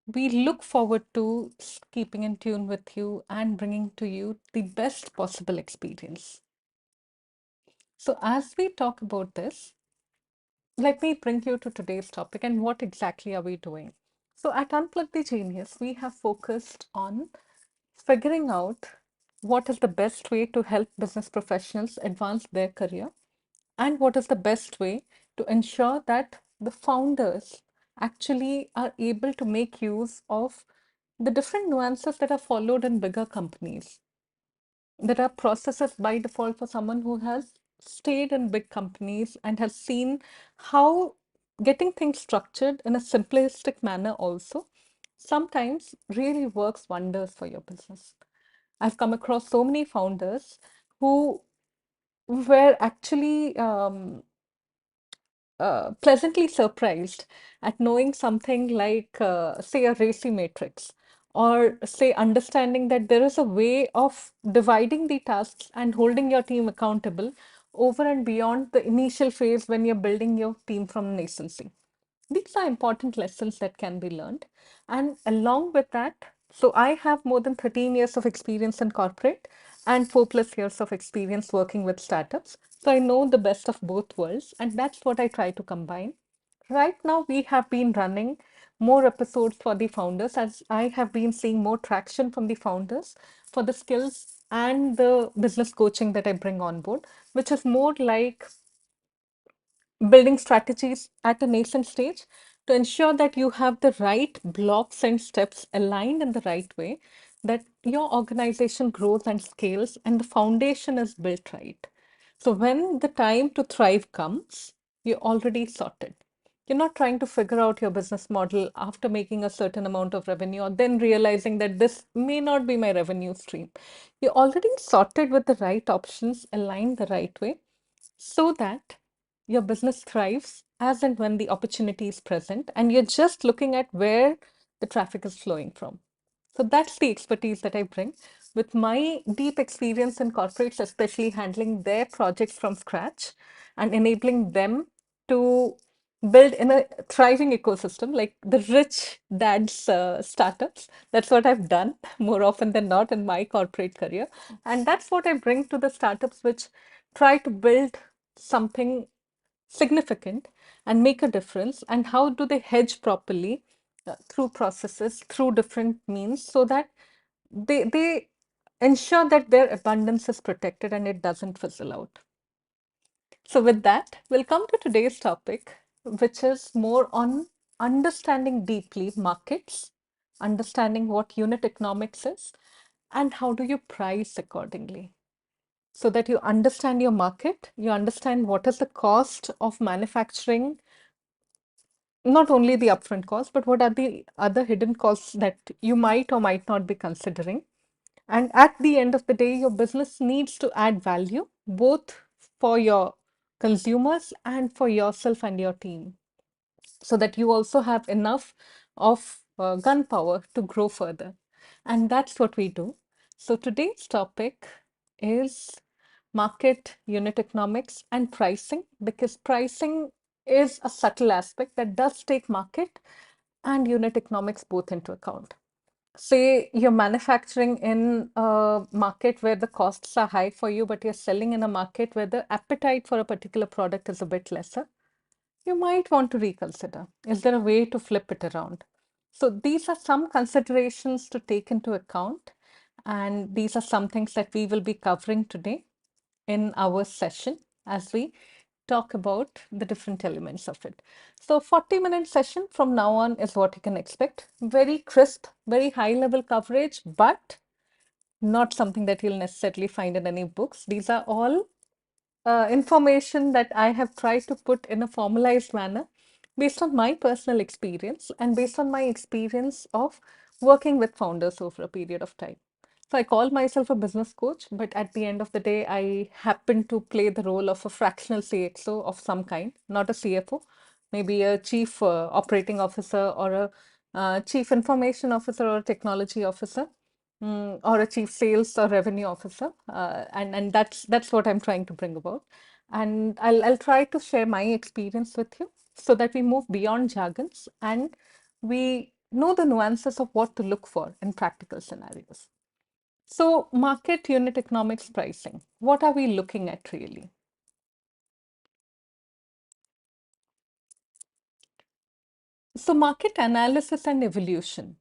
we look forward to keeping in tune with you and bringing to you the best possible experience. So, as we talk about this, let me bring you to today's topic and what exactly are we doing. So, at Unplug the Genius, we have focused on figuring out what is the best way to help business professionals advance their career and what is the best way to ensure that the founders actually are able to make use of the different nuances that are followed in bigger companies. There are processes by default for someone who has stayed in big companies and has seen how getting things structured in a simplistic manner also sometimes really works wonders for your business. I've come across so many founders who were actually pleasantly surprised at knowing something like, say, a RACI matrix, or say, understanding that there is a way of dividing the tasks and holding your team accountable over and beyond the initial phase when you're building your team from nascency. These are important lessons that can be learned. And along with that, so I have more than 13 years of experience in corporate and 4+ years of experience working with startups. So I know the best of both worlds, and that's what I try to combine. Right now, we have been running more episodes for the founders as I have been seeing more traction from the founders for the skills and the business coaching that I bring on board, which is more like building strategies at a nascent stage to ensure that you have the right blocks and steps aligned in the right way, that your organization grows and scales and the foundation is built right. So when the time to thrive comes, you're already sorted. You're not trying to figure out your business model after making a certain amount of revenue or then realizing that this may not be my revenue stream. You're already sorted with the right options, aligned the right way, so that your business thrives as and when the opportunity is present, and you're just looking at where the traffic is flowing from. So that's the expertise that I bring with my deep experience in corporates, especially handling their projects from scratch and enabling them to build in a thriving ecosystem like the rich dad's startups. That's what I've done more often than not in my corporate career. And that's what I bring to the startups which try to build something significant and make a difference, and how do they hedge properly through processes, through different means, so that they ensure that their abundance is protected and it doesn't fizzle out. So with that, we'll come to today's topic, which is more on understanding deeply markets, understanding what unit economics is, and how do you price accordingly, so that you understand your market, you understand what is the cost of manufacturing, not only the upfront cost, but what are the other hidden costs that you might or might not be considering. And at the end of the day, your business needs to add value both for your consumers and for yourself and your team, so that you also have enough of gunpowder to grow further. And that's what we do. So today's topic is market unit economics and pricing, because pricing is a subtle aspect that does take market and unit economics both into account. Say you're manufacturing in a market where the costs are high for you, but you're selling in a market where the appetite for a particular product is a bit lesser, you might want to reconsider. Is there a way to flip it around? So these are some considerations to take into account, and these are some things that we will be covering today in our session as we talk about the different elements of it. So 40-minute session from now on is what you can expect. Very crisp, very high level coverage, but not something that you'll necessarily find in any books. These are all information that I have tried to put in a formalized manner based on my personal experience and based on my experience of working with founders over a period of time. So I call myself a business coach, but at the end of the day, I happen to play the role of a fractional CXO of some kind, not a CFO, maybe a chief operating officer or a chief information officer or a technology officer, or a chief sales or revenue officer, and that's what I'm trying to bring about. And I'll try to share my experience with you so that we move beyond jargons and we know the nuances of what to look for in practical scenarios. So, market unit economics pricing, what are we looking at really? So, market analysis and evolution.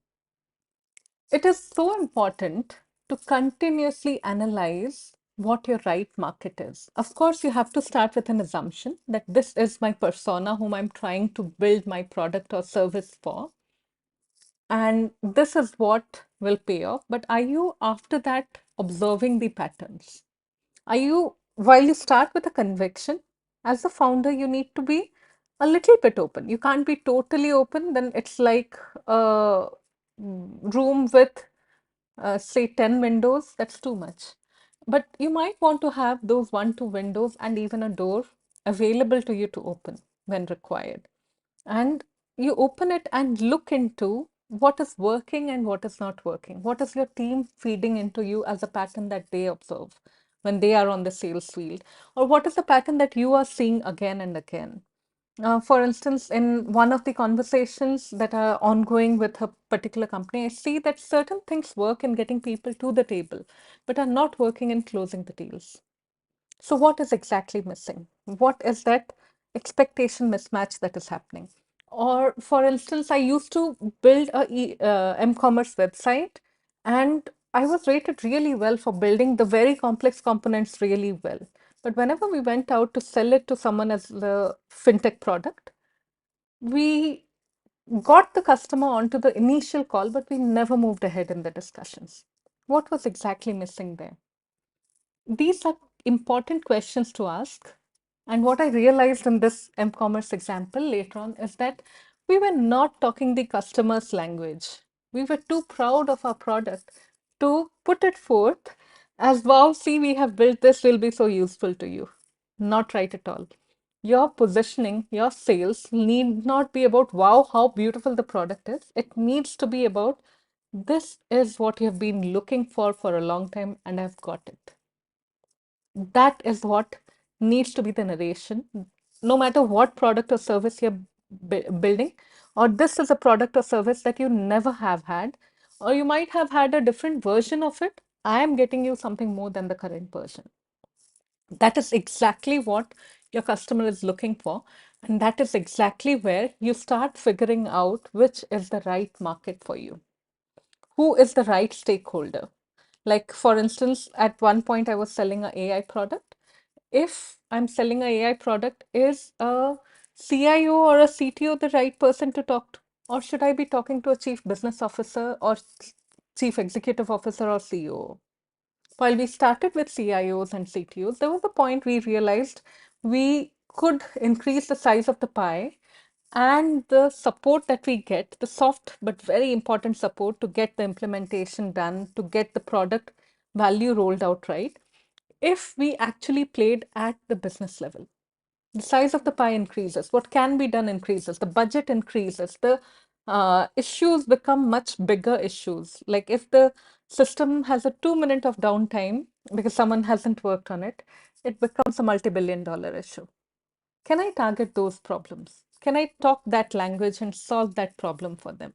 It is so important to continuously analyze what your right market is. Of course, you have to start with an assumption that this is my persona whom I'm trying to build my product or service for, and this is what will pay off. But are you after that observing the patterns? Are you, while you start with a conviction, as a founder, you need to be a little bit open. You can't be totally open, then it's like a room with, say, 10 windows. That's too much. But you might want to have those one, two windows and even a door available to you to open when required. And you open it and look into what is working and what is not working. What is your team feeding into you as a pattern that they observe when they are on the sales field? Or what is the pattern that you are seeing again and again? For instance, in one of the conversations that are ongoing with a particular company, I see that certain things work in getting people to the table, but are not working in closing the deals. So, what is exactly missing? What is that expectation mismatch that is happening? Or, for instance, I used to build a m-commerce website, and I was rated really well for building the very complex components really well. But whenever we went out to sell it to someone as the fintech product, we got the customer onto the initial call, but we never moved ahead in the discussions. What was exactly missing there? These are important questions to ask. And what I realized in this m-commerce example later on is that we were not talking the customer's language. We were too proud of our product to put it forth as, wow, see, we have built this, will be so useful to you. Not right at all. Your positioning, your sales need not be about, wow, how beautiful the product is. It needs to be about, this is what you have been looking for a long time, and I've got it. That is what needs to be the narration, no matter what product or service you're building, or this is a product or service that you never have had, or you might have had a different version of it. I am getting you something more than the current version. That is exactly what your customer is looking for. And that is exactly where you start figuring out which is the right market for you. Who is the right stakeholder? Like, for instance, at one point I was selling an AI product. If I'm selling an AI product, is a CIO or a CTO the right person to talk to? Or should I be talking to a chief business officer or chief executive officer or CEO? While we started with CIOs and CTOs, there was a point we realized we could increase the size of the pie and the support that we get, the soft but very important support to get the implementation done, to get the product value rolled out right, if we actually played at the business level. The size of the pie increases, what can be done increases, the budget increases, the issues become much bigger issues. Like if the system has a 2 minute of downtime because someone hasn't worked on it, it becomes a multi-billion-dollar issue. Can I target those problems? Can I talk that language and solve that problem for them?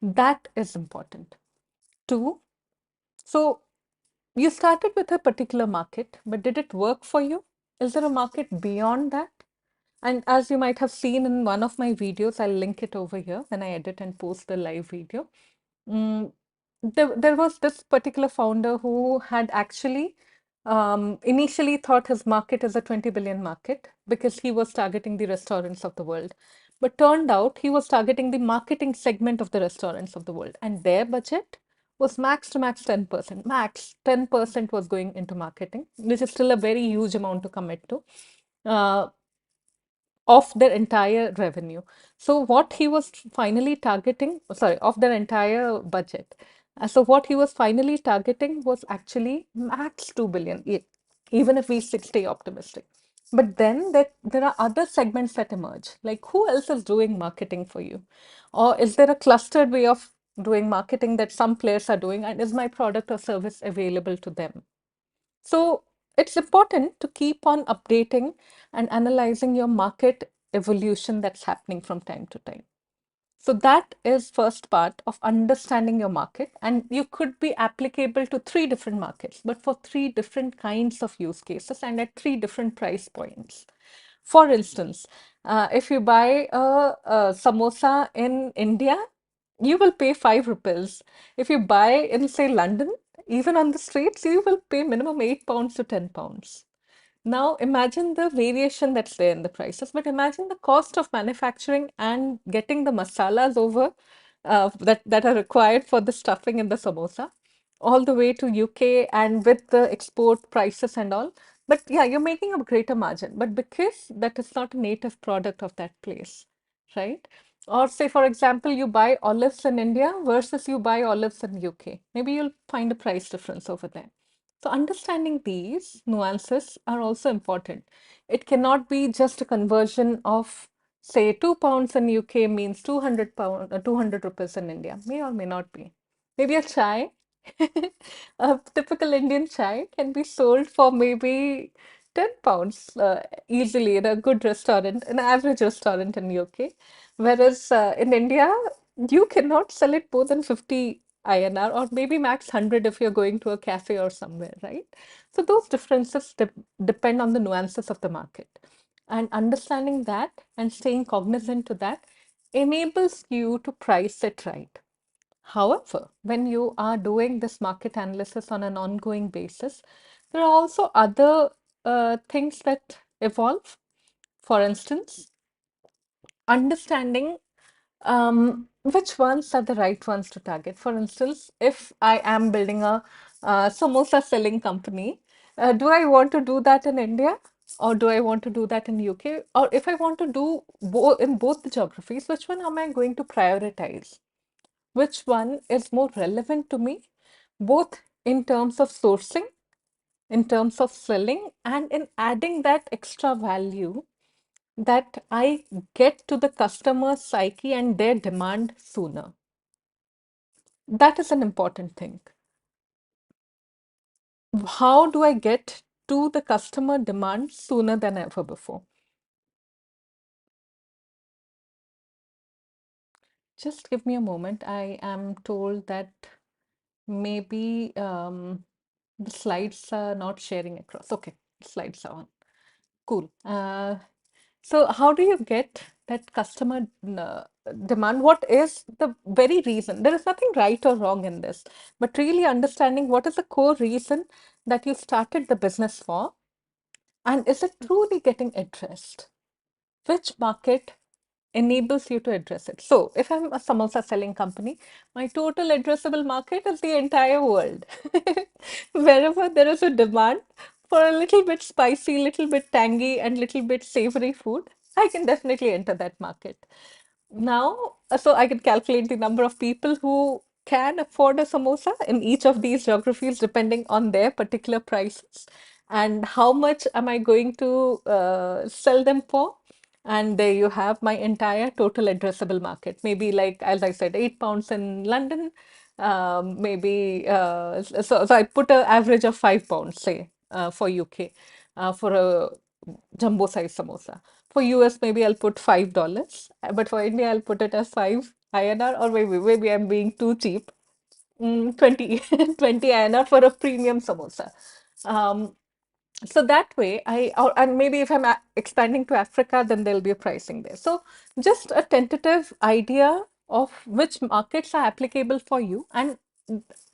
That is important. Two, so you started with a particular market, but did it work for you? Is there a market beyond that? And as you might have seen in one of my videos, I'll link it over here when I edit and post the live video. Mm, there was this particular founder who had actually initially thought his market is a 20 billion market because he was targeting the restaurants of the world. But turned out he was targeting the marketing segment of the restaurants of the world, and their budget was max to max 10%. Max 10% was going into marketing, which is still a very huge amount to commit to. Of their entire revenue. So what he was finally targeting, sorry, of their entire budget. So what he was finally targeting was actually max 2 billion, even if we stay optimistic. But then there are other segments that emerge. Like who else is doing marketing for you? Or is there a clustered way of doing marketing that some players are doing? And is my product or service available to them? So it's important to keep on updating and analyzing your market evolution that's happening from time to time. So that is first part of understanding your market, and you could be applicable to three different markets, but for three different kinds of use cases and at three different price points. For instance, if you buy a samosa in India, you will pay 5 rupees. If you buy in, say, London, even on the streets, you will pay minimum £8 to £10. Now imagine the variation that's there in the prices, but imagine the cost of manufacturing and getting the masalas over that are required for the stuffing in the samosa, all the way to UK and with the export prices and all. But yeah, you're making a greater margin, but because that is not a native product of that place, right? Or say, for example, you buy olives in India versus you buy olives in UK. Maybe you'll find a price difference over there. So understanding these nuances are also important. It cannot be just a conversion of, say, £2 in UK means 200 rupees in India. May or may not be. Maybe a chai, a typical Indian chai can be sold for maybe £10 easily in a good restaurant, an average restaurant in UK. Whereas in India, you cannot sell it more than 50 INR or maybe max 100 if you're going to a cafe or somewhere, right? So those differences depend on the nuances of the market. And understanding that and staying cognizant to that enables you to price it right. However, when you are doing this market analysis on an ongoing basis, there are also other things that evolve. For instance, understanding which ones are the right ones to target. For instance, if I am building a samosa selling company, do I want to do that in India or do I want to do that in UK? Or if I want to do in both the geographies, which one am I going to prioritize? Which one is more relevant to me, both in terms of sourcing, in terms of selling, and in adding that extra value that I get to the customer psyche and their demand sooner. That is an important thing. How do I get to the customer demand sooner than ever before? Just give me a moment. I am told that maybe the slides are not sharing across. Okay, slides are on. Cool. So how do you get that customer demand? What is the very reason? There is nothing right or wrong in this, but really understanding what is the core reason that you started the business for, and is it truly getting addressed? Which market enables you to address it? So, if I'm a samosa selling company, my total addressable market is the entire world. Wherever there is a demand for a little bit spicy, little bit tangy, and little bit savory food, I can definitely enter that market. Now, so I can calculate the number of people who can afford a samosa in each of these geographies depending on their particular prices and how much am I going to sell them for. And there you have my entire total addressable market. Maybe like, as I said, £8 in London, maybe, so I put an average of £5, say, for UK, for a jumbo size samosa. For US, maybe I'll put $5, but for India, I'll put it as 5 INR, or maybe I'm being too cheap. 20, 20 INR for a premium samosa. Um, so that way, and maybe if I'm expanding to Africa, then there'll be a pricing there. So just a tentative idea of which markets are applicable for you. And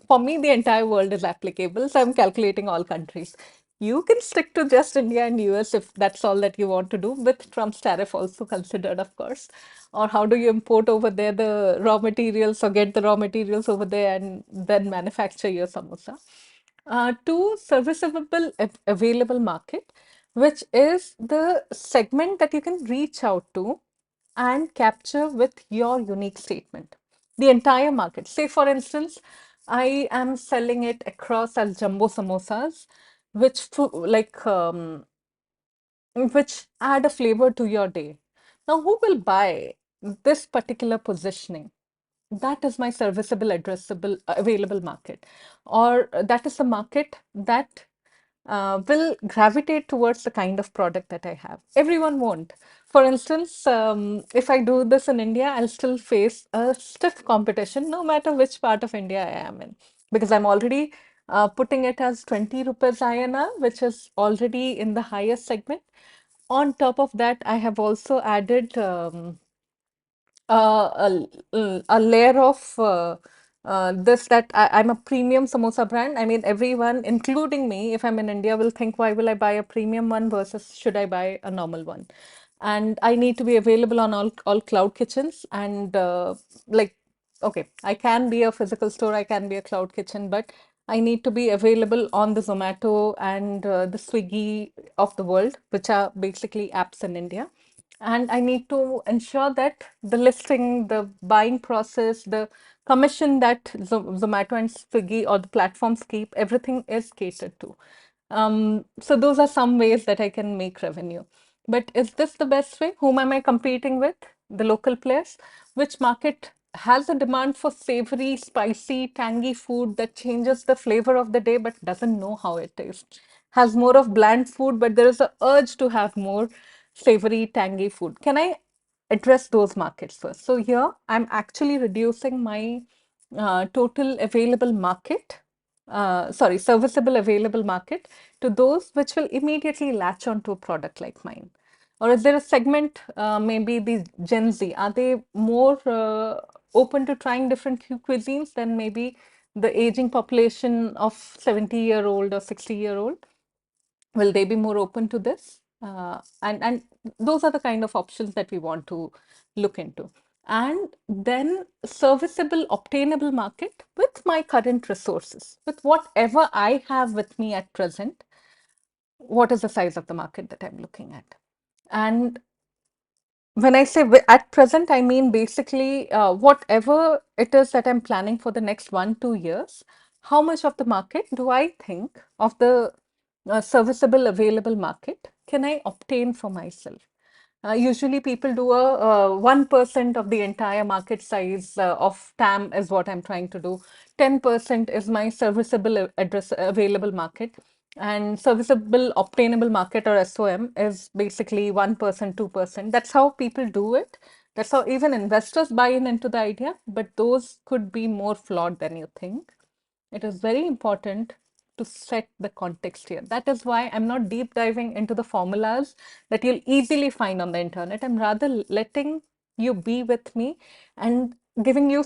for me, the entire world is applicable. So I'm calculating all countries. You can stick to just India and US if that's all that you want to do, with Trump's tariff also considered, of course. Or how do you import over there the raw materials or get the raw materials over there and then manufacture your samosa? To serviceable available market, which is the segment that you can reach out to and capture with your unique statement. The entire market. Say, for instance, I am selling it across as jumbo samosas, which add a flavor to your day. Now, who will buy this particular positioning? That is my serviceable, addressable, available market, or that is the market that will gravitate towards the kind of product that I have. Everyone won't. For instance, if I do this in India, I'll still face a stiff competition no matter which part of India I am in, because I'm already putting it as 20 rupees INR, which is already in the highest segment. On top of that, I have also added a layer of this, that I'm a premium samosa brand. I mean, everyone, including me, if I'm in India, will think, why will I buy a premium one versus should I buy a normal one? And I need to be available on all cloud kitchens. And like, okay, I can be a physical store, I can be a cloud kitchen, but I need to be available on the Zomato and the Swiggy of the world, which are basically apps in India. And I need to ensure that the listing, the buying process, the commission that Zomato and Swiggy or the platforms keep, everything is catered to. So those are some ways that I can make revenue. But is this the best way? Whom am I competing with? The local players. Which market has a demand for savory, spicy, tangy food that changes the flavor of the day but doesn't know how it tastes? Has more of bland food, but there is a urge to have more savory, tangy food. Can I address those markets first? So here I'm actually reducing my total available market, sorry, serviceable available market to those which will immediately latch onto a product like mine. Or is there a segment, maybe the Gen Z, are they more open to trying different cuisines than maybe the aging population of 70-year-old or 60-year-old? Will they be more open to this? And those are the kind of options that we want to look into. And then serviceable, obtainable market with my current resources, with whatever I have with me at present. What is the size of the market that I'm looking at? And when I say at present, I mean basically whatever it is that I'm planning for the next 1, 2 years, how much of the market do I think of the serviceable available market can I obtain for myself? Usually people do a 1% of the entire market size of TAM is what I'm trying to do. 10% is my serviceable address available market. And serviceable obtainable market, or SOM, is basically 1%, 2%. That's how people do it. That's how even investors buy in into the idea, but those could be more flawed than you think. It is very important to set the context here. That is why I'm not deep diving into the formulas that you'll easily find on the internet. I'm rather letting you be with me and giving you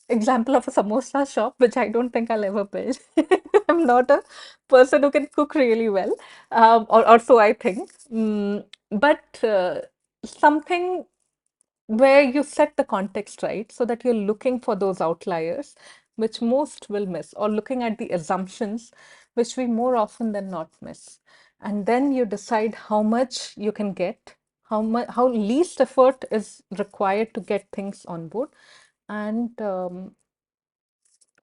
example of a samosa shop, which I don't think I'll ever build. I'm not a person who can cook really well, or so I think. But something where you set the context right so that you're looking for those outliers, which most will miss, or looking at the assumptions, which we more often than not miss. And then you decide how much you can get, how least effort is required to get things on board, and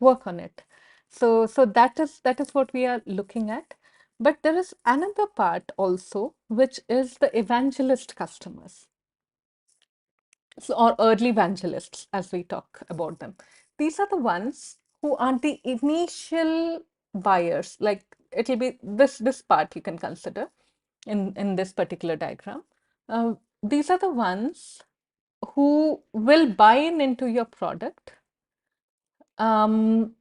work on it. So that is what we are looking at. But there is another part also, which is the evangelist customers, so, or early evangelists, as we talk about them. These are the ones who are the initial buyers. Like, it'll be this part you can consider in this particular diagram. These are the ones who will buy into your product um,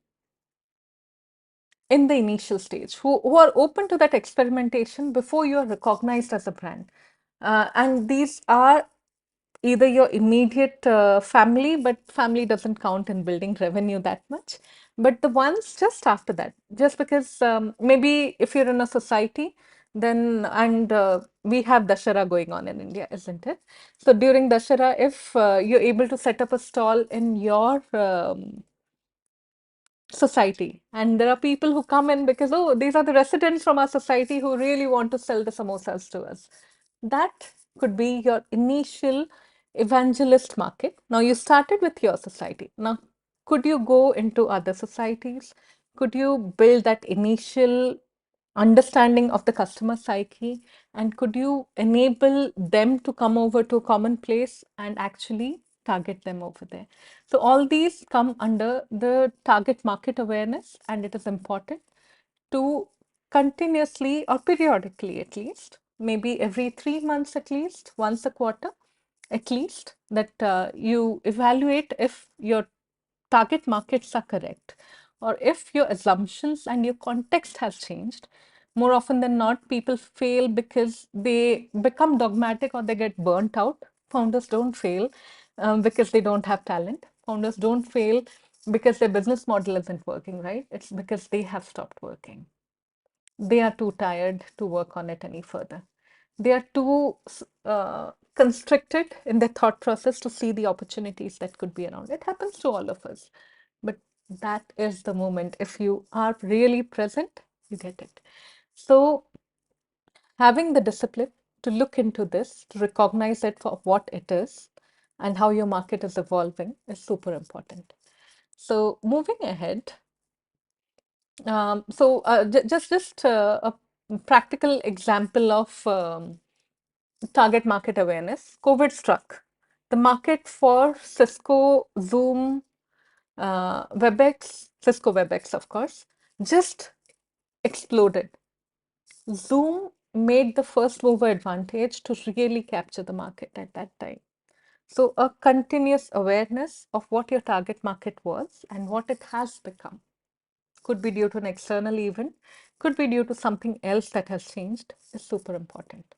in the initial stage, who are open to that experimentation before you are recognized as a brand. And these are either your immediate family, but family doesn't count in building revenue that much. But the ones just after that, just because maybe if you're in a society, then and we have Dashara going on in India, isn't it? So during Dashara, if you're able to set up a stall in your society, and there are people who come in because, oh, these are the residents from our society who really want to sell the samosas to us. That could be your initial evangelist market. Now you started with your society. Now, could you go into other societies? Could you build that initial understanding of the customer psyche? And could you enable them to come over to a common place and actually target them over there? So all these come under the target market awareness, and it is important to continuously or periodically at least, maybe every 3 months at least, once a quarter at least, that you evaluate if your target markets are correct or if your assumptions and your context has changed. More often than not, people fail because they become dogmatic or they get burnt out. Founders don't fail because they don't have talent. Founders don't fail because their business model isn't working, right? It's because they have stopped working. They are too tired to work on it any further. They are too constricted in their thought process to see the opportunities that could be around. It happens to all of us. But that is the moment. If you are really present, you get it. So, having the discipline to look into this, to recognize it for what it is and how your market is evolving is super important. So, moving ahead, just a practical example of target market awareness. COVID struck. The market for Cisco, Zoom, WebEx, Cisco WebEx, of course, just exploded. Zoom made the first mover advantage to really capture the market at that time. So, a continuous awareness of what your target market was and what it has become. Could be due to an external event, could be due to something else that has changed, is super important,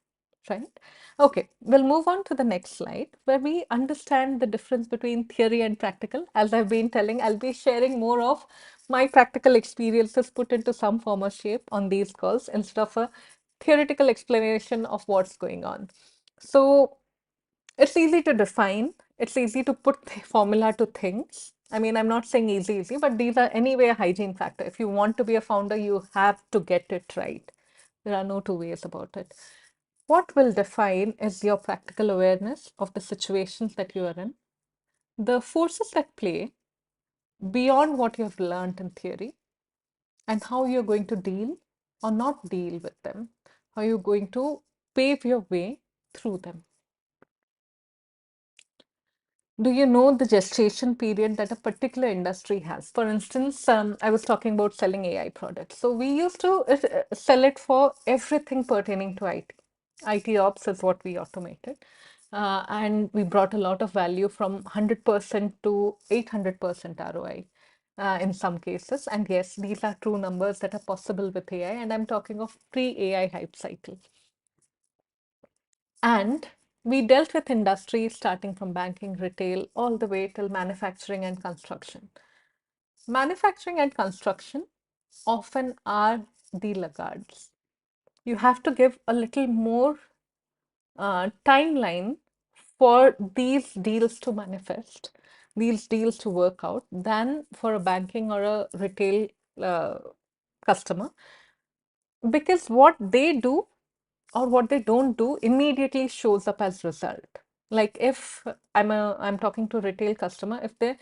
right? Okay, we'll move on to the next slide where we understand the difference between theory and practical. As I've been telling, I'll be sharing more of my practical experiences put into some form or shape on these calls instead of a theoretical explanation of what's going on. So, it's easy to define, it's easy to put formula to things. I mean, I'm not saying easy, but these are anyway a hygiene factor. If you want to be a founder, you have to get it right. There are no two ways about it. What will define is your practical awareness of the situations that you are in, the forces at play beyond what you have learned in theory, and how you're going to deal or not deal with them, how you're going to pave your way through them. Do you know the gestation period that a particular industry has? For instance, I was talking about selling AI products. So we used to sell it for everything pertaining to IT. IT ops is what we automated. And we brought a lot of value from 100% to 800% ROI in some cases. And yes, these are true numbers that are possible with AI. And I'm talking of pre-AI hype cycle. And we dealt with industries starting from banking, retail, all the way till manufacturing and construction. Manufacturing and construction often are the laggards. You have to give a little more timeline for these deals to manifest, these deals to work out, than for a banking or a retail uh, customer. Because what they do or what they don't do immediately shows up as result. Like if I'm talking to a retail customer, if the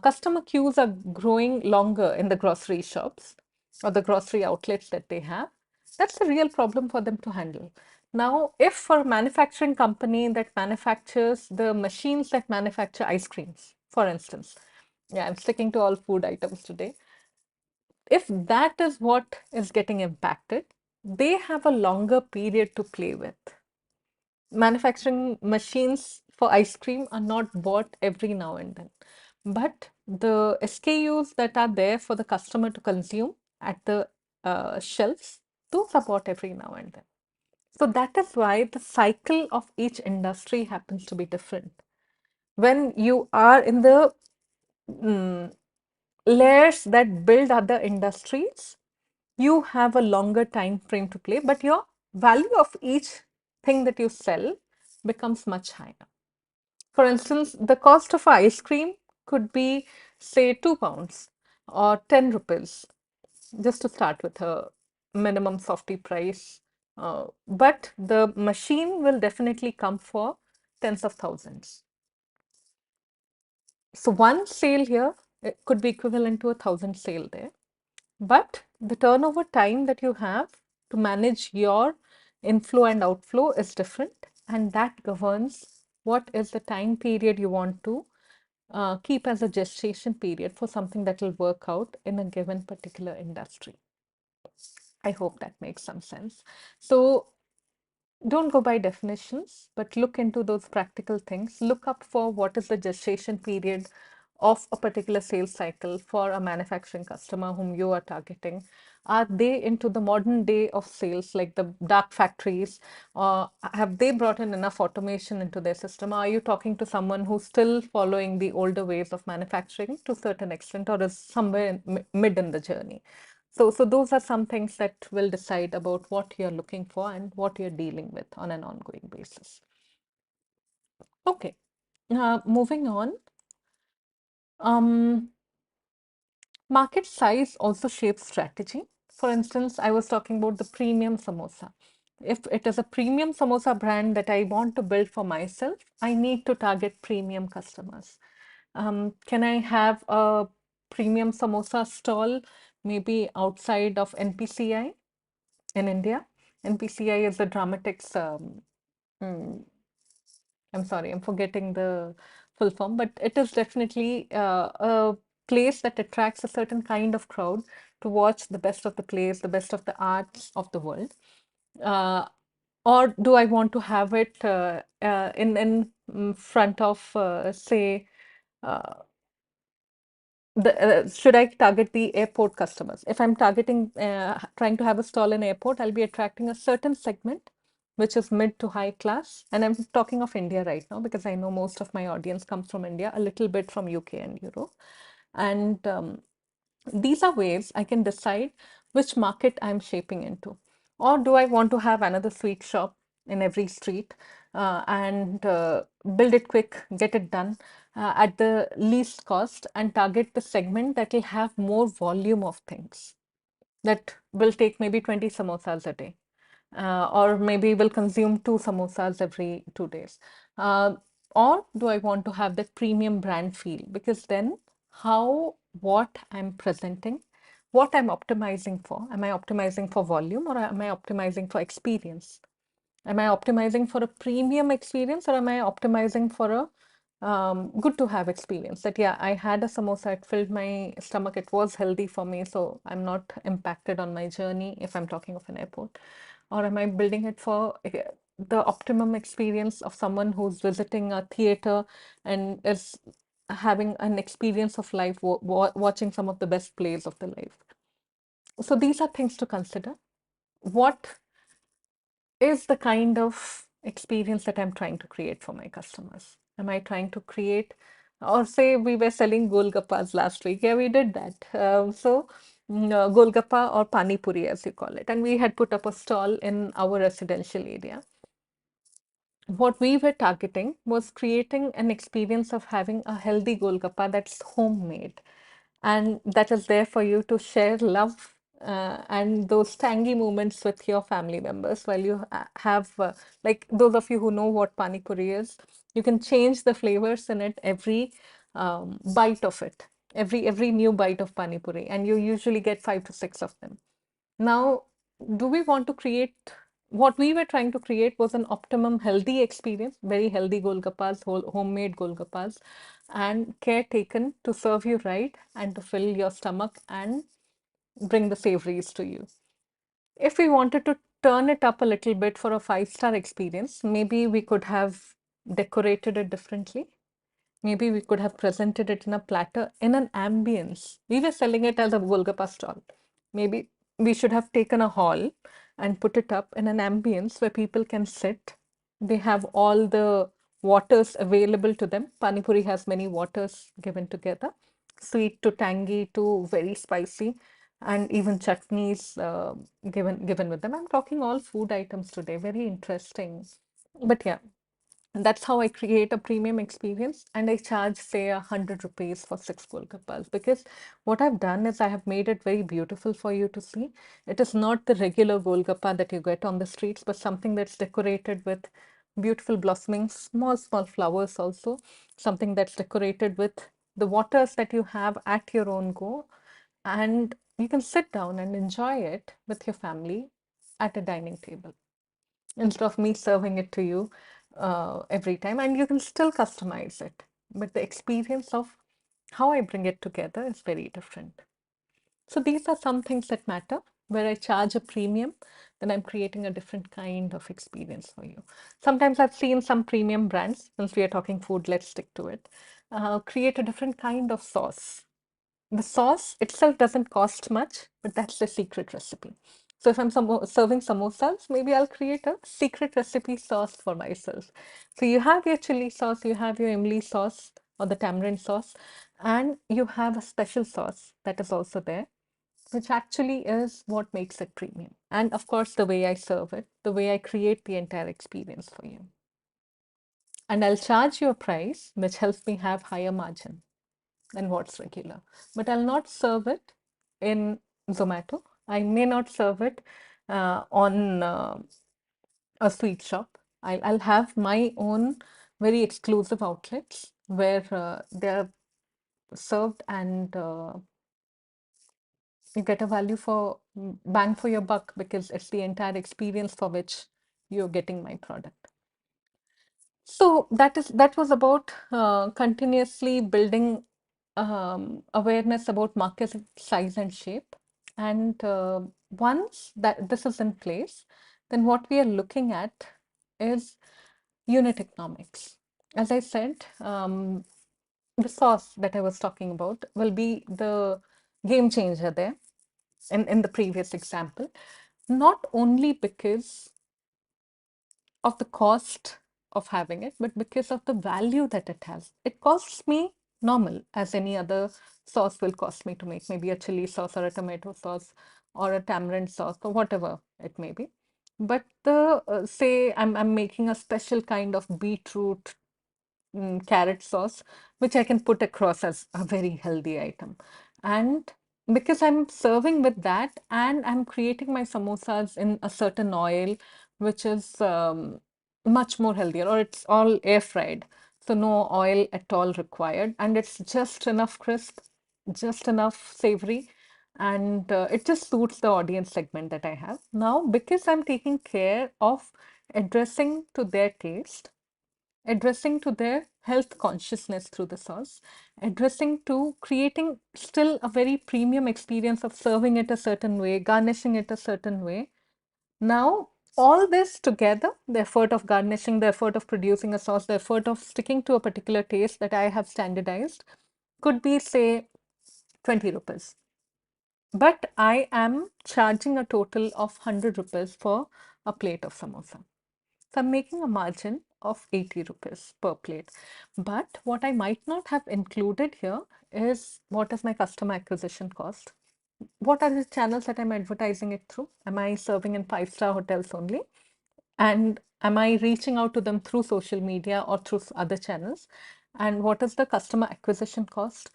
customer queues are growing longer in the grocery shops or the grocery outlets that they have, that's a real problem for them to handle. Now, if for a manufacturing company that manufactures the machines that manufacture ice creams, for instance, yeah, I'm sticking to all food items today. If that is what is getting impacted, they have a longer period to play with. Manufacturing machines for ice cream are not bought every now and then, but the SKUs that are there for the customer to consume at the shelves, those are bought every now and then. So that is why the cycle of each industry happens to be different. When you are in the mm, layers that build other industries, you have a longer time frame to play, but your value of each thing that you sell becomes much higher. For instance, the cost of ice cream could be, say, 2 pounds or 10 rupees, just to start with a minimum softy price. But the machine will definitely come for tens of thousands. So one sale here, it could be equivalent to 1,000 sale there. But the turnover time that you have to manage your inflow and outflow is different, and that governs what is the time period you want to keep as a gestation period for something that will work out in a given particular industry. I hope that makes some sense. So don't go by definitions, but look into those practical things. Look up for what is the gestation period of a particular sales cycle for a manufacturing customer whom you are targeting. Are they into the modern day of sales, like the dark factories, or have they brought in enough automation into their system? Are you talking to someone who's still following the older ways of manufacturing to a certain extent, or is somewhere mid in the journey? So those are some things that will decide about what you're looking for and what you're dealing with on an ongoing basis. Okay, moving on. Um, Market size also shapes strategy. For instance, I was talking about the premium samosa. If it is a premium samosa brand that I want to build for myself, I need to target premium customers. Can I have a premium samosa stall maybe outside of NPCI in India? NPCI is the Dramatics. Mm, I'm sorry, I'm forgetting the full form, but it is definitely a place that attracts a certain kind of crowd to watch the best of the plays, the best of the arts of the world. Uh, or do I want to have it in front of, say, uh, should I target the airport customers? If I'm targeting, trying to have a stall in airport, I'll be attracting a certain segment, which is mid to high class. And I'm talking of India right now because I know most of my audience comes from India, a little bit from UK and Europe. And these are ways I can decide which market I'm shaping into. Or do I want to have another sweet shop in every street and build it quick, get it done at the least cost, and target the segment that will have more volume of things that will take maybe 20 samosas a day, or maybe will consume 2 samosas every 2 days. Uh, or do I want to have that premium brand feel? Because then what I'm presenting, what I'm optimizing for, am I optimizing for volume or am I optimizing for experience? Am I optimizing for a premium experience or am I optimizing for a good to have experience? That, yeah, I had a samosa, it filled my stomach, it was healthy for me, so I'm not impacted on my journey if I'm talking of an airport. Or am I building it for the optimum experience of someone who's visiting a theater and is having an experience of life, watching some of the best plays of the life? So these are things to consider. What is the kind of experience that I'm trying to create for my customers? Am I trying to create, or say we were selling Golgappas last week? Yeah, we did that. Golgappa or Pani Puri, as you call it. And we had put up a stall in our residential area. What we were targeting was creating an experience of having a healthy Golgappa that's homemade and that is there for you to share love and those tangy moments with your family members while you have, like those of you who know what Pani Puri is, you can change the flavors in it every bite of it, every new bite of Pani Puri, and you usually get 5 to 6 of them. Now, do we want to create what we were trying to create was an optimum healthy experience, very healthy Golgappas, homemade Golgappas, and care taken to serve you right and to fill your stomach and bring the savories to you. If we wanted to turn it up a little bit for a 5-star experience, maybe we could have decorated it differently. Maybe we could have presented it in a platter in an ambience. We were selling it as a Golgappa stall. Maybe we should have taken a hall and put it up in an ambience where people can sit. They have all the waters available to them. Pani Puri has many waters given together, sweet to tangy to very spicy, and even chutneys given with them. I'm talking all food items today. Very interesting. But yeah, and that's how I create a premium experience. And I charge, say, 100 rupees for 6 Golgappas because what I've done is I have made it very beautiful for you to see. It is not the regular Golgappa that you get on the streets, but something that's decorated with beautiful blossoming, small flowers also. Something that's decorated with the waters that you have at your own go. And you can sit down and enjoy it with your family at a dining table instead of me serving it to you every time. And you can still customize it, but the experience of how I bring it together is very different. So these are some things that matter. where I charge a premium, then I'm creating a different kind of experience for you. Sometimes I've seen some premium brands, since we are talking food, let's stick to it, create a different kind of sauce. The sauce itself doesn't cost much, but that's the secret recipe. So if I'm serving samosas, maybe I'll create a secret recipe sauce for myself. So you have your chili sauce, you have your imli sauce or the tamarind sauce, and you have a special sauce that is also there, which actually is what makes it premium. And of course, the way I serve it, the way I create the entire experience for you. And I'll charge you a price which helps me have higher margin than what's regular. But I'll not serve it in Zomato. I may not serve it on a sweet shop. I'll have my own very exclusive outlets where they're served and you get a value for bang for your buck because it's the entire experience for which you're getting my product. So that was about continuously building awareness about market size and shape. And once that this is in place, then what we are looking at is unit economics. As I said, the sauce that I was talking about will be the game changer there in the previous example, not only because of the cost of having it, but because of the value that it has. It costs me normal, as any other sauce will cost me to make, maybe a chili sauce or a tomato sauce or a tamarind sauce or whatever it may be. But the say I'm making a special kind of beetroot carrot sauce, which I can put across as a very healthy item. And because I'm serving with that and I'm creating my samosas in a certain oil, which is much more healthier, or it's all air fried. So no oil at all required. And it's just enough crisp, just enough savory. And it just suits the audience segment that I have. Now, because I'm taking care of addressing to their taste, addressing to their health consciousness through the sauce, addressing to creating still a very premium experience of serving it a certain way, garnishing it a certain way. Now, all this together, the effort of garnishing, the effort of producing a sauce, the effort of sticking to a particular taste that I have standardized, could be, say, 20 rupees. But I am charging a total of 100 rupees for a plate of samosa. So I'm making a margin of 80 rupees per plate. But what I might not have included here is what is my customer acquisition cost? What are the channels that I'm advertising it through? Am I serving in five-star hotels only? And am I reaching out to them through social media or through other channels? And what is the customer acquisition cost?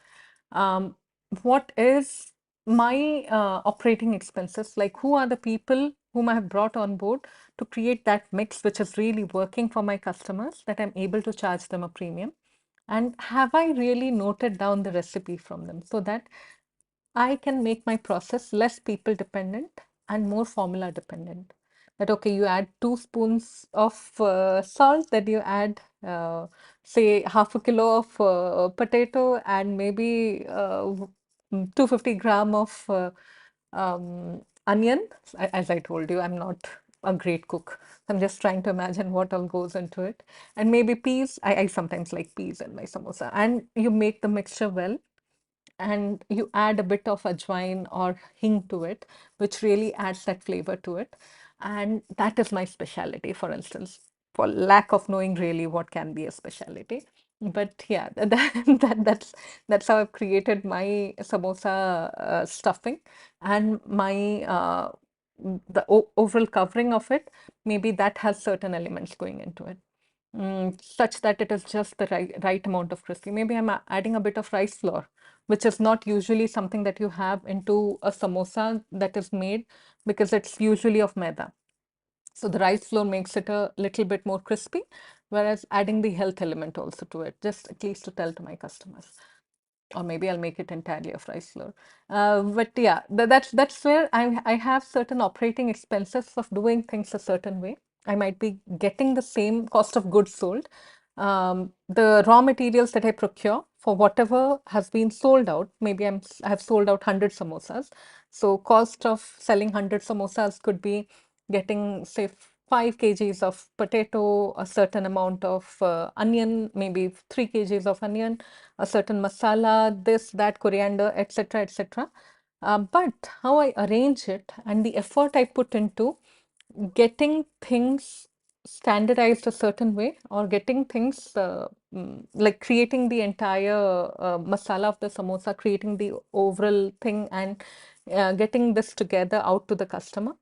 Um, what is my operating expenses? Like, who are the people whom I have brought on board to create that mix which is really working for my customers that I'm able to charge them a premium? And have I really noted down the recipe from them so that I can make my process less people dependent and more formula dependent? That okay, you add 2 spoons of salt, then you add say half a kilo of potato and maybe 250 gram of onion. As I told you, I'm not a great cook. I'm just trying to imagine what all goes into it. And maybe peas. I sometimes like peas in my samosa. And you make the mixture well and you add a bit of ajwain or hing to it, which really adds that flavor to it. And that is my specialty, for instance, for lack of knowing really what can be a specialty. But yeah, that's how I've created my samosa stuffing and my the overall covering of it. Maybe that has certain elements going into it. Such that it is just the right amount of crispy. Maybe I'm adding a bit of rice flour, which is not usually something that you have into a samosa that is made because it's usually of maida. So the rice flour makes it a little bit more crispy, whereas adding the health element also to it, just at least to tell to my customers. Or maybe I'll make it entirely of rice flour. But yeah, that's where I have certain operating expenses of doing things a certain way. I might be getting the same cost of goods sold. The raw materials that I procure for whatever has been sold out. Maybe I have sold out 100 samosas. So cost of selling 100 samosas could be getting, say, 5 kgs of potato, a certain amount of onion, maybe 3 kgs of onion, a certain masala, this, that, coriander, etc., etc. But how I arrange it and the effort I put into getting things standardized a certain way, or getting things like creating the entire masala of the samosa, creating the overall thing, and getting this together out to the customer,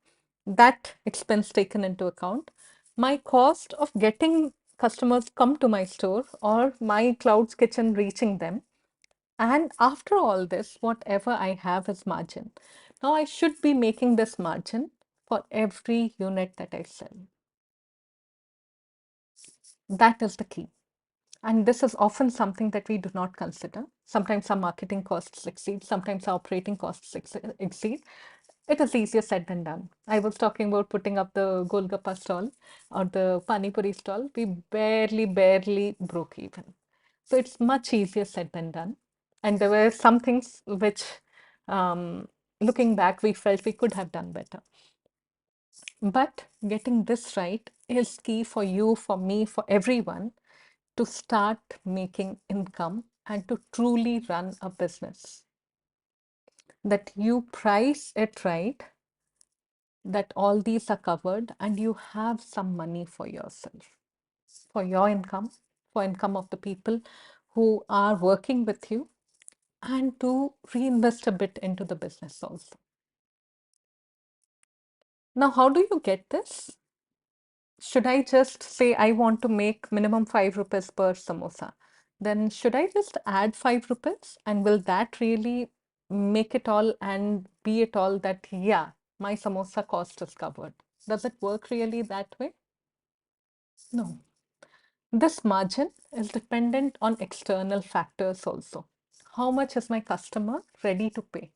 that expense taken into account. My cost of getting customers come to my store or my Clouds Kitchen reaching them, and after all this, whatever I have is margin. Now I should be making this margin for every unit that I sell. That is the key. And this is often something that we do not consider. Sometimes our marketing costs exceed, sometimes our operating costs exceed. It is easier said than done. I was talking about putting up the Golgappa stall or the Pani Puri stall. We barely broke even. So it's much easier said than done. And there were some things which, um, looking back, we felt we could have done better. But getting this right is key for you, for me, for everyone to start making income and to truly run a business. That you price it right, that all these are covered, and you have some money for yourself, for your income, for income of the people who are working with you, and to reinvest a bit into the business also. Now, how do you get this? Should I just say I want to make minimum 5 rupees per samosa? Then should I just add 5 rupees? And will that really make it all and be it all that, yeah, my samosa cost is covered? Does it work really that way? No. This margin is dependent on external factors also. How much is my customer ready to pay?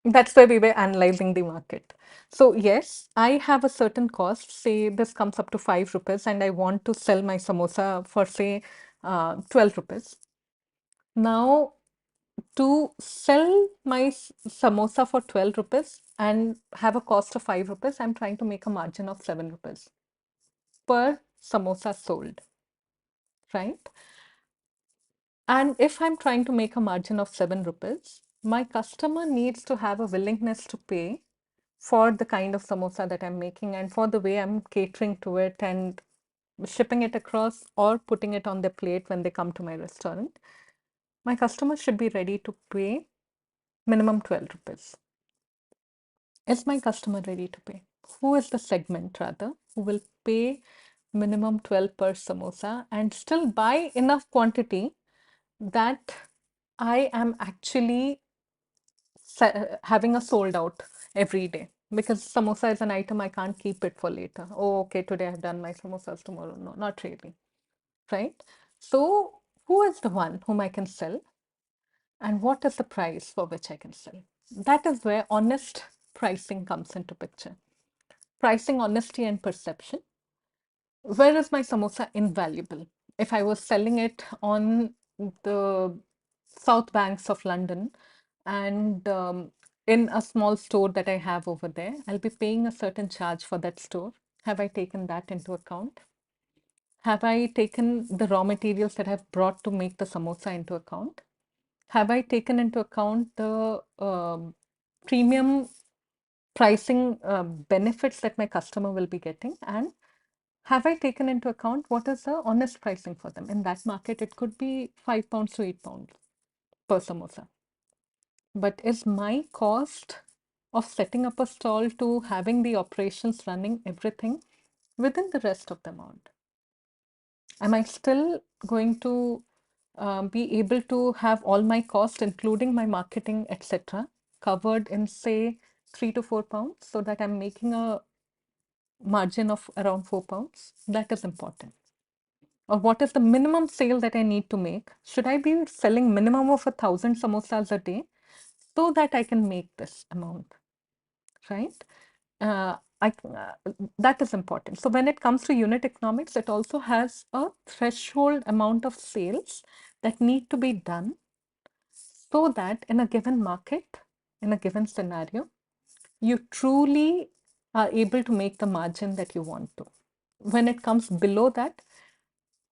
That's why we were analyzing the market. So yes, I have a certain cost. Say this comes up to 5 rupees and I want to sell my samosa for, say, 12 rupees. Now, to sell my samosa for 12 rupees and have a cost of 5 rupees, I'm trying to make a margin of 7 rupees per samosa sold, right? And if I'm trying to make a margin of 7 rupees, my customer needs to have a willingness to pay for the kind of samosa that I'm making and for the way I'm catering to it and shipping it across or putting it on their plate when they come to my restaurant. My customer should be ready to pay minimum 12 rupees. Is my customer ready to pay? Who is the segment rather who will pay minimum 12 per samosa and still buy enough quantity that I am actually having a sold out every day, because samosa is an item I can't keep it for later. Oh, okay, today I've done my samosas, tomorrow. No, not really, right? So, who is the one whom I can sell, and what is the price for which I can sell? That is where honest pricing comes into picture. Pricing, honesty, and perception. Where is my samosa invaluable? If I was selling it on the South Banks of London and in a small store that I have over there, I'll be paying a certain charge for that store. Have I taken that into account? Have I taken the raw materials that I've brought to make the samosa into account? Have I taken into account the premium pricing benefits that my customer will be getting? And have I taken into account what is the honest pricing for them? In that market, it could be £5 to £8 per samosa. But is my cost of setting up a stall to having the operations running everything within the rest of the amount? Am I still going to be able to have all my costs, including my marketing, etc., covered in, say, £3 to £4 so that I'm making a margin of around £4? That is important. Or what is the minimum sale that I need to make? Should I be selling minimum of 1,000 samosas a day so that I can make this amount, right? Uh, I, uh, that is important. So when it comes to unit economics, it also has a threshold amount of sales that need to be done so that in a given market, in a given scenario, you truly are able to make the margin that you want to. When it comes below that,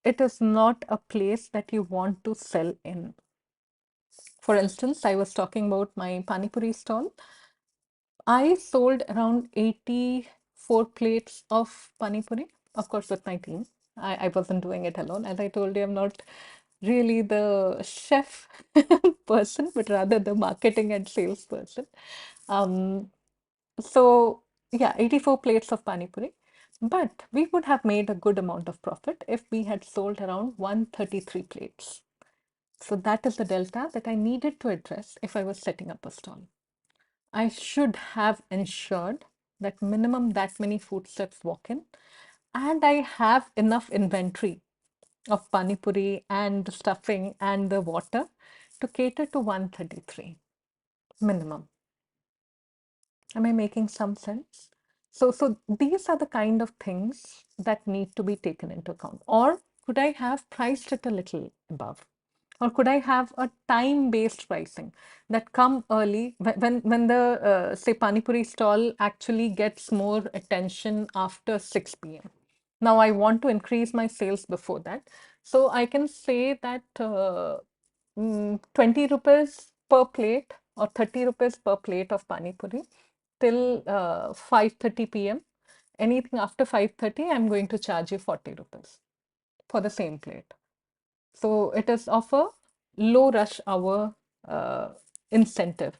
it is not a place that you want to sell in. For instance, I was talking about my Pani Puri stall. I sold around 84 plates of Pani Puri, of course, with my team. I wasn't doing it alone. As I told you, I'm not really the chef person, but rather the marketing and sales person. Um, so, yeah, 84 plates of Pani Puri. But we would have made a good amount of profit if we had sold around 133 plates. So that is the delta that I needed to address if I was setting up a stall. I should have ensured that minimum that many footsteps walk in, and I have enough inventory of pani puri and the stuffing and the water to cater to 133 minimum. Am I making some sense? So these are the kind of things that need to be taken into account. Or could I have priced it a little above? Or could I have a time-based pricing that come early when the say Pani Puri stall actually gets more attention after 6 p.m. Now I want to increase my sales before that. So I can say that 20 rupees per plate or 30 rupees per plate of Pani Puri till 5:30 p.m. Anything after 5:30, I'm going to charge you 40 rupees for the same plate. So it is of a low rush hour uh, incentive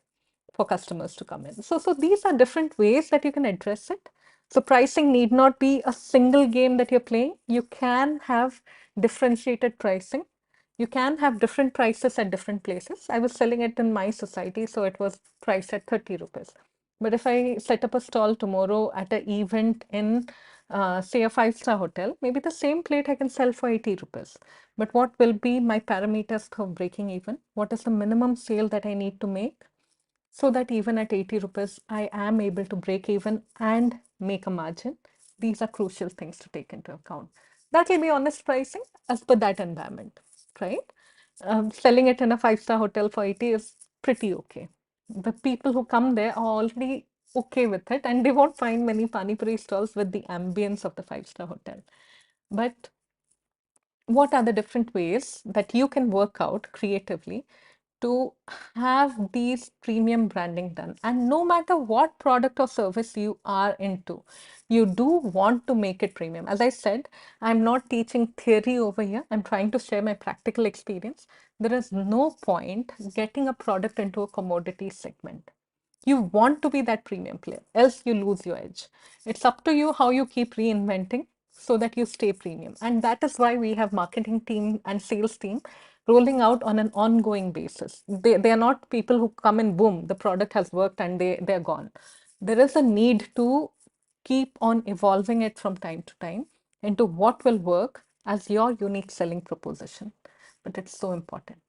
for customers to come in. So these are different ways that you can address it. So pricing need not be a single game that you're playing. You can have differentiated pricing. You can have different prices at different places. I was selling it in my society, so it was priced at 30 rupees. But if I set up a stall tomorrow at an event in, say, a five-star hotel, maybe the same plate I can sell for 80 rupees. But what will be my parameters for breaking even? What is the minimum sale that I need to make so that even at 80 rupees, I am able to break even and make a margin? These are crucial things to take into account. That will be honest pricing as per that environment, right? Selling it in a five-star hotel for 80 is pretty okay. The people who come there are already okay with it, and they won't find many pani puri stalls with the ambience of the five-star hotel. But what are the different ways that you can work out creatively to have these premium branding done? And no matter what product or service you are into, you do want to make it premium. As I said, I'm not teaching theory over here. I'm trying to share my practical experience. There is no point getting a product into a commodity segment. You want to be that premium player, else you lose your edge. It's up to you how you keep reinventing so that you stay premium. And that is why we have marketing team and sales team rolling out on an ongoing basis. They are not people who come and boom, the product has worked and they're gone. There is a need to keep on evolving it from time to time into what will work as your unique selling proposition. But it's so important.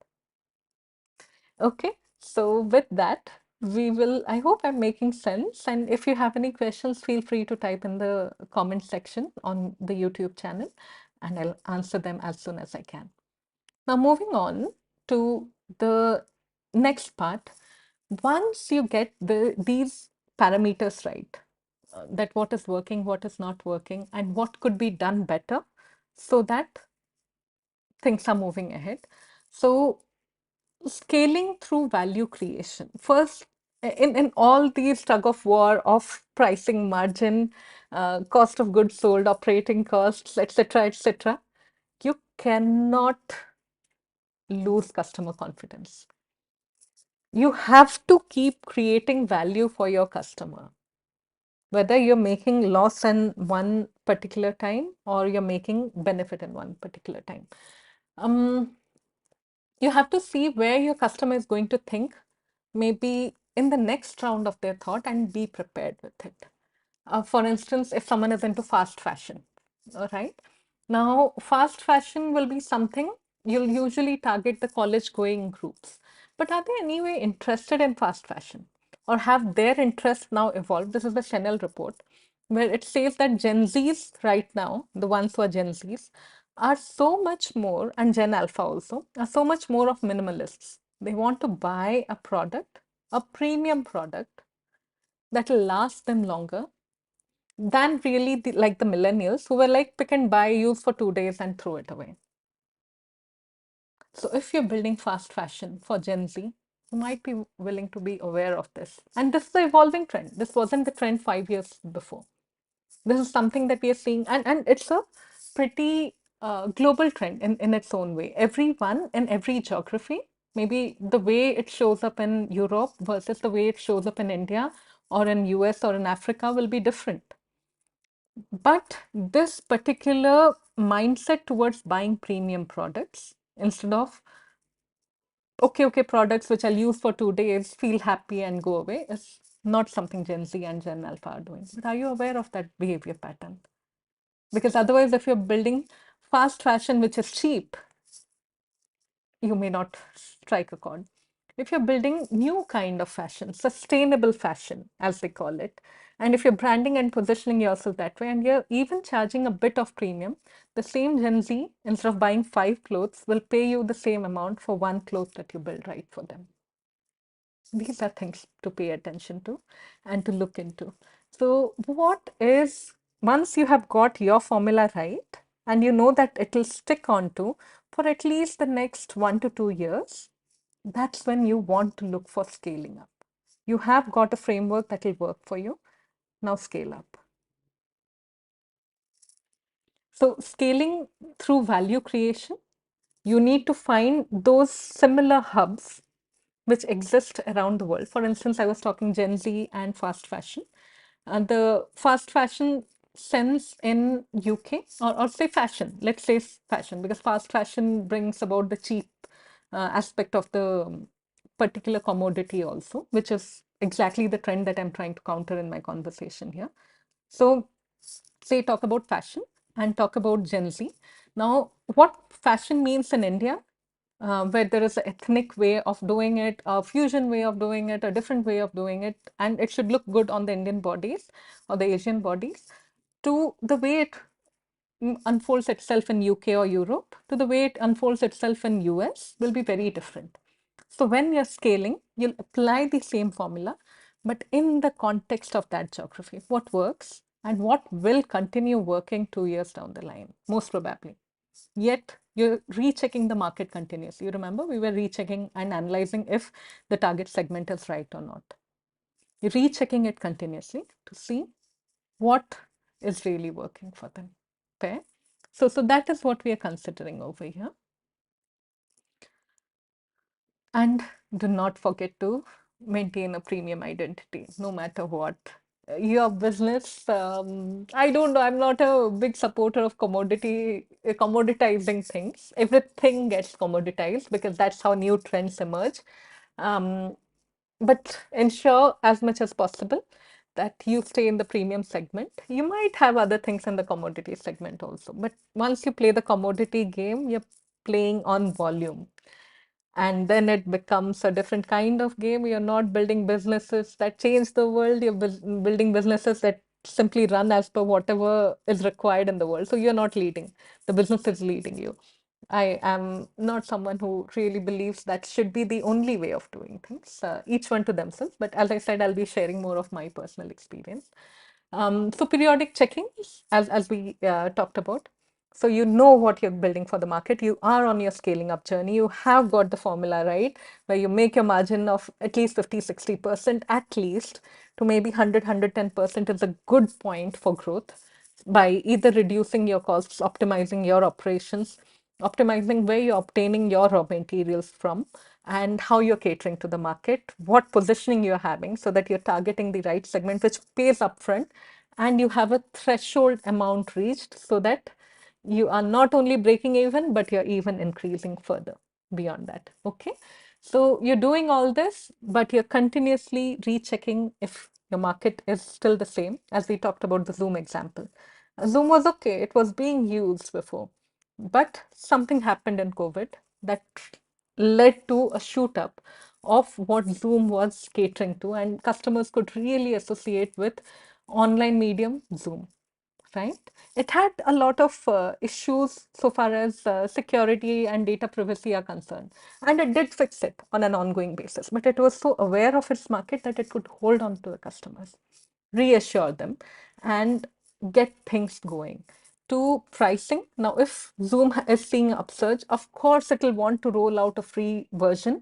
Okay, so with that, I hope I'm making sense. And if you have any questions, feel free to type in the comment section on the YouTube channel, and I'll answer them as soon as I can. Now, moving on to the next part. Once you get these parameters right, that what is working, what is not working, and what could be done better so that things are moving ahead. So scaling through value creation. First, in all these tug of war of pricing, margin, cost of goods sold, operating costs, etc., etc., you cannot lose customer confidence. You have to keep creating value for your customer, whether you're making loss in one particular time or you're making benefit in one particular time. Um, you have to see where your customer is going to think maybe in the next round of their thought and be prepared with it. For instance, if someone is into fast fashion, all right? Now, fast fashion will be something you'll usually target the college going groups. But are they anyway interested in fast fashion? Or have their interest now evolved? This is the Chanel report, where it says that Gen Zs right now, the ones who are Gen Zs, are so much more, and Gen Alpha also, are so much more of minimalists. They want to buy a product, a premium product that will last them longer than really like the millennials who were like pick and buy, use for 2 days and throw it away. So if you're building fast fashion for Gen Z, you might be willing to be aware of this. And this is the evolving trend. This wasn't the trend 5 years before. This is something that we are seeing, and it's a pretty global trend in its own way. Everyone in every geography, maybe the way it shows up in Europe versus the way it shows up in India or in US or in Africa will be different. But this particular mindset towards buying premium products instead of okay products which I'll use for 2 days, feel happy and go away is not something Gen Z and Gen Alpha are doing. But are you aware of that behavior pattern? Because otherwise, if you're building fast fashion which is cheap, you may not strike a chord. If you're building new kind of fashion, sustainable fashion, as they call it, and if you're branding and positioning yourself that way, and you're even charging a bit of premium, the same Gen Z, instead of buying 5 clothes, will pay you the same amount for one cloth that you build right for them. These are things to pay attention to and to look into. So, what is once you have got your formula right and you know that it will stick on to for at least the next 1 to 2 years, that's when you want to look for scaling up. You have got a framework that will work for you. Now, scale up. So, scaling through value creation, you need to find those similar hubs which exist around the world. For instance, I was talking Gen Z and fast fashion. The fast fashion sense in UK, or say fashion, let's say fashion, because fast fashion brings about the cheap aspect of the particular commodity also, which is exactly the trend that I'm trying to counter in my conversation here. So, say talk about fashion and talk about Gen Z. Now, what fashion means in India, where there is an ethnic way of doing it, a fusion way of doing it, a different way of doing it, and it should look good on the Indian bodies or the Asian bodies, to the way it unfolds itself in UK or Europe, to the way it unfolds itself in US will be very different. So when you're scaling, you'll apply the same formula, but in the context of that geography, what works and what will continue working 2 years down the line, most probably. Yet you're rechecking the market continuously. You remember we were rechecking and analyzing if the target segment is right or not. You're rechecking it continuously to see what is really working for them. Fair? So that is what we are considering over here. And do not forget to maintain a premium identity, no matter what. Your business, I don't know, I'm not a big supporter of commoditizing things. Everything gets commoditized because that's how new trends emerge. Um, but ensure as much as possible that you stay in the premium segment. You might have other things in the commodity segment also, but once you play the commodity game, you're playing on volume. And then it becomes a different kind of game. You're not building businesses that change the world. You're building businesses that simply run as per whatever is required in the world. So you're not leading. The business is leading you. I am not someone who really believes that should be the only way of doing things, each one to themselves. But as I said, I'll be sharing more of my personal experience. So periodic check-ins, as we talked about. So you know what you're building for the market. You are on your scaling up journey. You have got the formula right, where you make your margin of at least 50, 60% at least to maybe 100, 110% is a good point for growth by either reducing your costs, optimizing your operations, optimizing where you're obtaining your raw materials from, and how you're catering to the market, what positioning you're having so that you're targeting the right segment, which pays upfront, and you have a threshold amount reached so that you are not only breaking even, but you're even increasing further beyond that. Okay. So you're doing all this, but you're continuously rechecking if your market is still the same, as we talked about the Zoom example. Zoom was okay, it was being used before, but something happened in COVID that led to a shoot up of what Zoom was catering to, and customers could really associate with online medium Zoom. right? It had a lot of issues so far as security and data privacy are concerned. And it did fix it on an ongoing basis. But it was so aware of its market that it could hold on to the customers, reassure them, and get things going. To pricing, now if Zoom is seeing upsurge, of course it will want to roll out a free version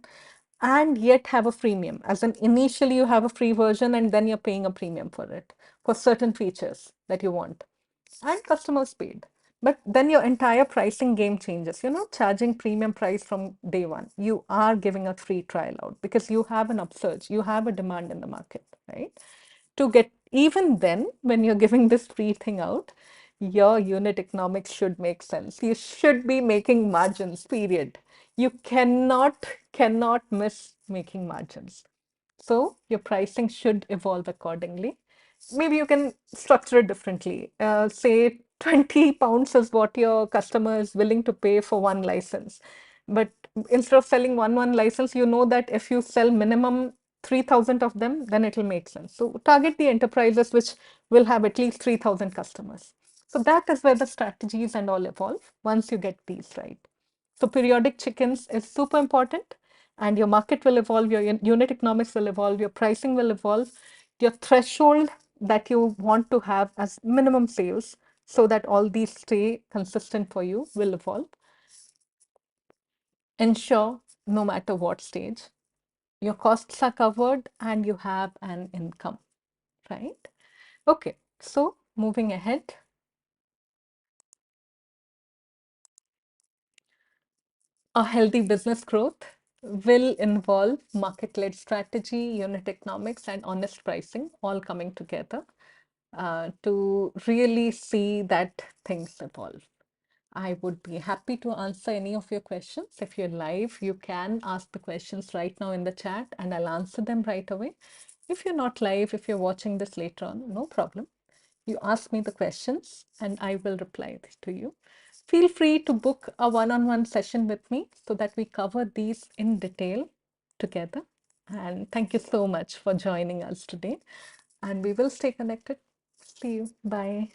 and yet have a freemium. As in, initially you have a free version and then you're paying a premium for it for certain features that you want, and customers paid. But then your entire pricing game changes. You're not charging premium price from day one. You are giving a free trial out because you have an upsurge, you have a demand in the market, right? To get even then, when you're giving this free thing out, your unit economics should make sense. You should be making margins, period. You cannot miss making margins. So your pricing should evolve accordingly. Maybe you can structure it differently. Say 20 pounds is what your customer is willing to pay for one license. But instead of selling one license, you know that if you sell minimum 3,000 of them, then it will make sense. So target the enterprises which will have at least 3,000 customers. So that is where the strategies and all evolve once you get these right. So periodic chickens is super important, and your market will evolve, your unit economics will evolve, your pricing will evolve, your threshold that you want to have as minimum sales so that all these stay consistent for you will evolve. Ensure no matter what stage, your costs are covered and you have an income, right? Okay, so moving ahead. A healthy business growth will involve market-led strategy, unit economics, and honest pricing all coming together to really see that things evolve. I would be happy to answer any of your questions. If you're live, you can ask the questions right now in the chat and I'll answer them right away. If you're not live, if you're watching this later on, no problem. You ask me the questions and I will reply to you. Feel free to book a one-on-one session with me so that we cover these in detail together. And thank you so much for joining us today. And we will stay connected. See you. Bye.